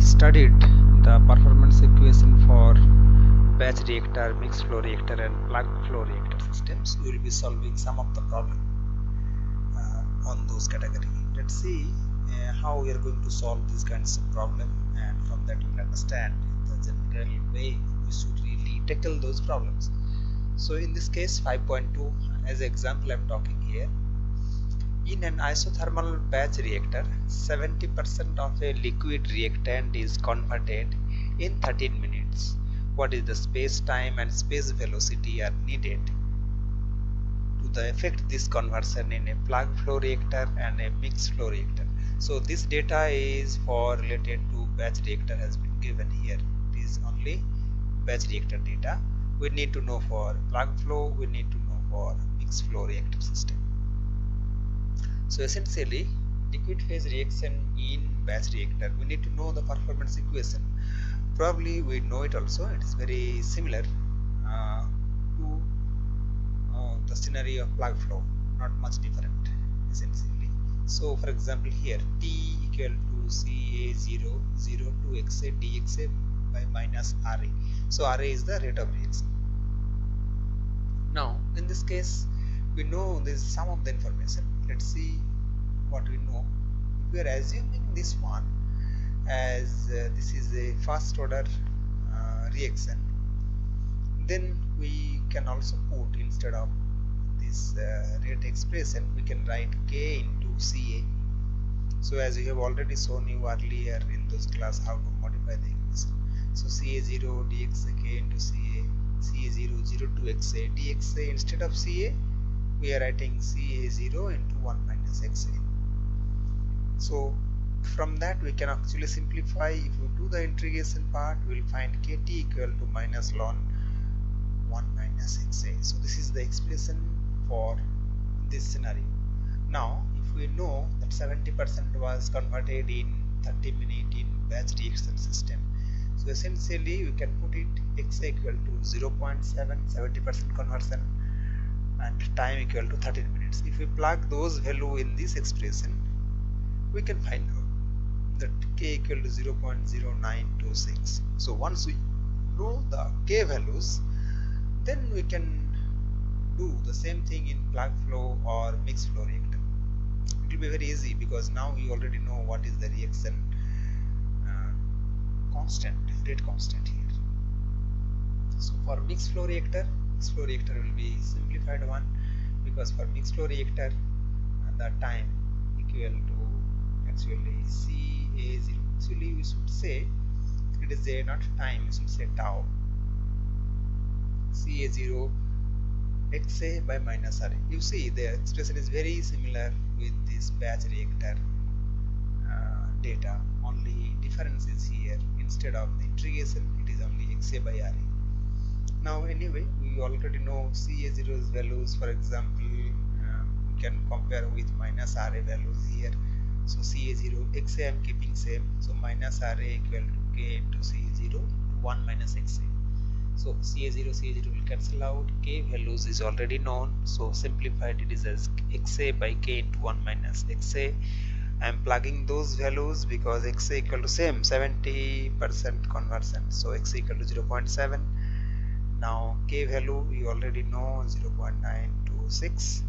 studied the performance equation for batch reactor, mixed flow reactor and plug flow reactor systems, we will be solving some of the problem on those category. Let's see how we are going to solve these kinds of problem, and from that we will understand the general way we should really tackle those problems. So in this case 5.2 as example I am talking here. In an isothermal batch reactor, 70% of a liquid reactant is converted in 13 minutes. What is the space time and space velocity are needed to the effect this conversion in a plug flow reactor and a mixed flow reactor? So this data is for related to batch reactor has been given here. It is only batch reactor data. We need to know for plug flow, we need to know for mixed flow reactor system. So essentially, liquid phase reaction in batch reactor, we need to know the performance equation. Probably we know it also. It is very similar to the scenario of plug flow, not much different essentially. So for example here, T equal to Ca0 0 to Xa dxa by minus Ra. So Ra is the rate of reaction. Now in this case we know this is some of the information. Let's see what we know. If we are assuming this one as this is a first order reaction, then we can also put, instead of this rate expression, we can write K into Ca. So as we have already shown you earlier in those class how to modify the equation. So Ca0 dxa K into Ca, Ca0 0 to Xa dxa, instead of Ca we are writing Ca0 into 1 minus Xa. So from that we can actually simplify. If we do the integration part, we will find Kt equal to minus ln 1 minus Xa. So this is the expression for this scenario. Now if we know that 70% was converted in 30 minutes in batch reaction system, so essentially we can put it Xa equal to 0.7, 70% conversion, and time equal to 13 minutes. If we plug those value in this expression, we can find out that K equal to 0.0926. So once we know the K values, then we can do the same thing in plug flow or mixed flow reactor. It will be very easy because now we already know what is the reaction rate constant here. So for mixed flow reactor will be simplified one, because for mixed flow reactor the time equal to actually Ca0. Actually we should say it is a not time, we should say tau. Ca0 Xa by minus Ra. You see the expression is very similar with this batch reactor data, only difference is here, instead of the integration it is only Xa by Ra. Now anyway we already know Ca0's values. For example we can compare with minus Ra values here. So Ca0 Xa I am keeping same, so minus Ra equal to K into Ca0 to 1 minus Xa. So Ca0 will cancel out, K values is already known, so simplified it is as Xa by K into 1 minus Xa. I am plugging those values because Xa equal to same 70% conversion, so Xa equal to 0.7. Now K value you already know 0.926,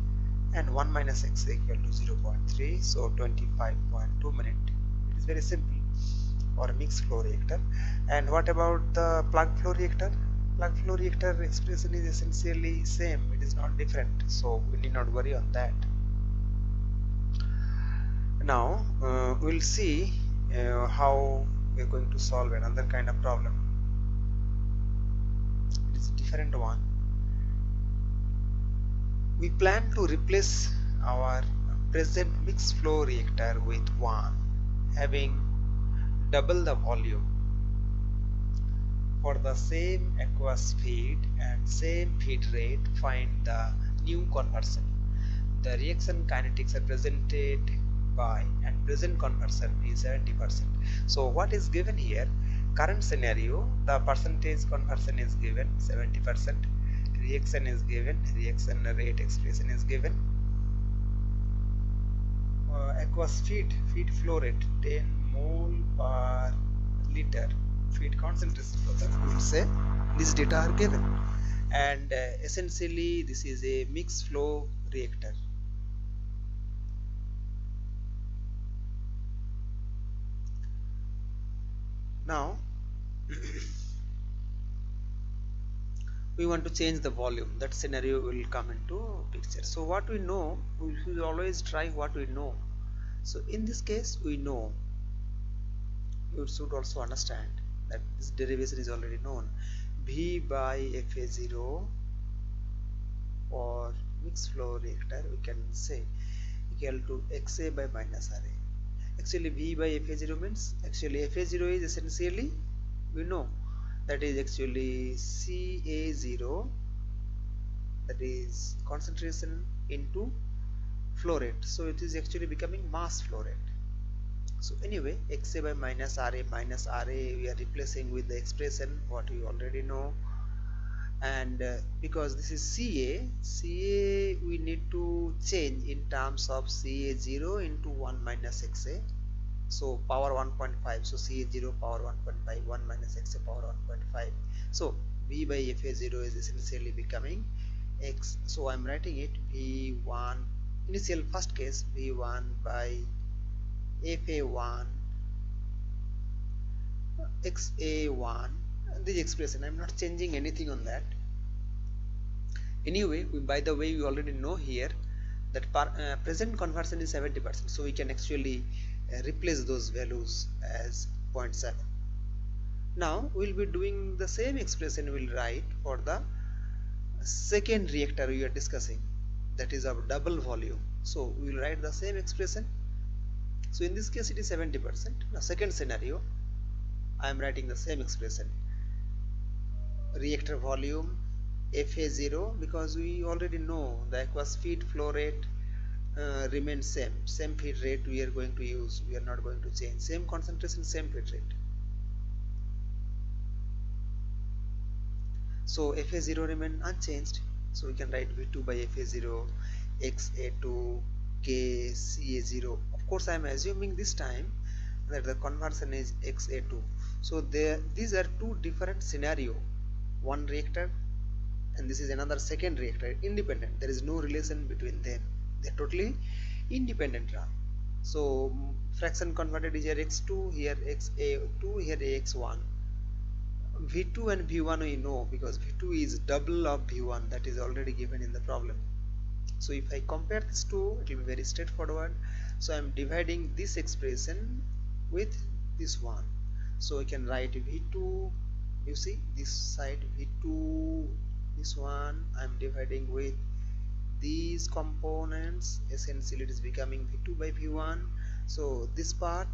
and 1 minus Xa equal to 0.3, so 25.2 minutes. It is very simple for a mixed flow reactor. And what about the plug flow reactor? Plug flow reactor expression is essentially same, it is not different, so we need not worry on that. Now we'll see how we are going to solve another kind of problem. It is a different one. We plan to replace our present mixed flow reactor with one having double the volume. For the same aqueous feed and same feed rate, find the new conversion. The reaction kinetics are presented by, and present conversion is 70%. So what is given here? Current scenario, the percentage conversion is given 70%. Reaction is given, reaction rate expression is given. Aqueous feed flow rate 10 mole per liter feed concentration product, we will say these data are given. And essentially this is a mixed flow reactor. Now we want to change the volume. That scenario will come into picture. So what we know, we should always try what we know. So in this case we know, you should also understand that this derivation is already known. V by Fa0 or mixed flow reactor, we can say equal to Xa by minus Ra. Actually V by Fa0 means, actually Fa0 is essentially, we know that is actually Ca0, that is concentration into flow rate. So it is actually becoming mass flow rate. So anyway, Xa by minus Ra, we are replacing with the expression what we already know. And because this is Ca we need to change in terms of Ca0 into 1 minus Xa. So power 1.5, so Ca0 power 1.5, 1 minus Xa power 1.5. So V by Fa0 is essentially becoming X. So I am writing it V1, initial first case V1 by Fa1 Xa1, this expression, I am not changing anything on that. Anyway, by the way, we already know here that present conversion is 70%, so we can actually replace those values as 0.7. Now we will be doing the same expression we will write for the second reactor we are discussing, that is of double volume. So we will write the same expression. So in this case it is 70%. Now second scenario, I am writing the same expression, reactor volume Fa0, because we already know the aqueous feed flow rate remains same feed rate we are going to use, we are not going to change, same concentration, same feed rate. So Fa0 remain unchanged, so we can write V2 by Fa0 Xa2 K Ca0. Of course I am assuming this time that the conversion is Xa2. So these are two different scenario, one reactor and this is another second reactor, independent. There is no relation between them, they are totally independent run. So fraction converted is here x2, here xa2, here ax1. V2 and V1 we know because V2 is double of V1, that is already given in the problem. So if I compare these two, it will be very straightforward. So I am dividing this expression with this one. So I can write V2, you see this side V2, this one I am dividing with these components, essentially it is becoming V2 by V1. So this part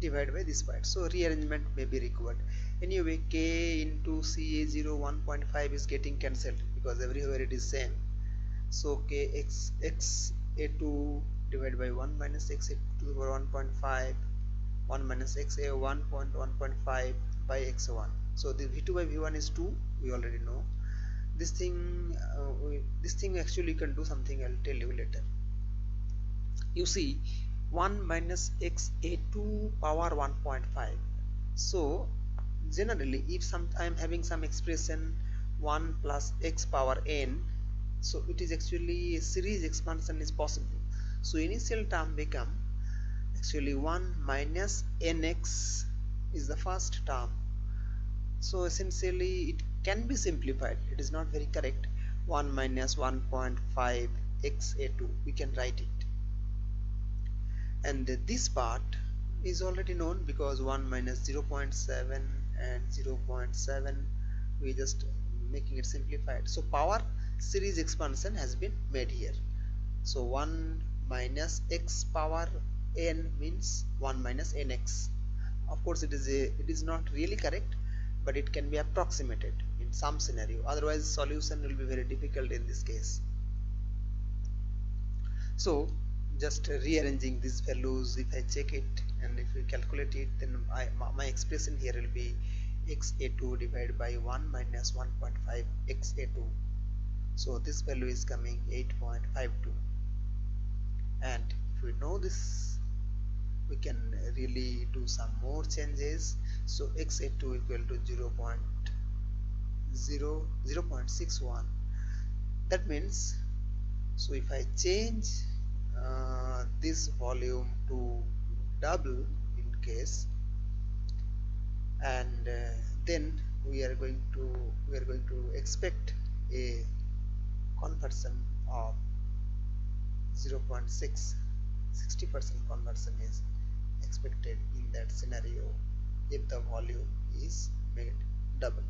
divided by this part, so rearrangement may be required. Anyway, K into Ca0 1.5 is getting cancelled because everywhere it is same. So Kx Xa2 divided by 1 minus Xa to the power 1.5, 1 minus Xa 1.1.5 by Xa1. So the V2 by V1 is 2, we already know. This thing actually can do something, I'll tell you later. You see 1 minus Xa2 power 1.5. So generally if I am having some expression 1 plus x power n, so it is actually a series expansion is possible. So initial term become actually 1 minus nx is the first term. So essentially it can be simplified, it is not very correct. 1 minus 1.5 Xa2, we can write it. And this part is already known because 1 minus 0.7 and 0.7, we just making it simplified. So power series expansion has been made here. So 1 minus x power n means 1 minus nx. Of course it is not really correct, but it can be approximated in some scenario, otherwise solution will be very difficult in this case. So just rearranging these values, if I check it and if we calculate it, then my expression here will be Xa2 divided by 1 minus 1.5 Xa2. So this value is coming 8.52, and if we know this, we can really do some more changes. So x82 equal to 0.61. That means, so if I change this volume to double in case, and then we are going to expect a conversion of 0.6. 60% conversion is expected in that scenario if the volume is made double.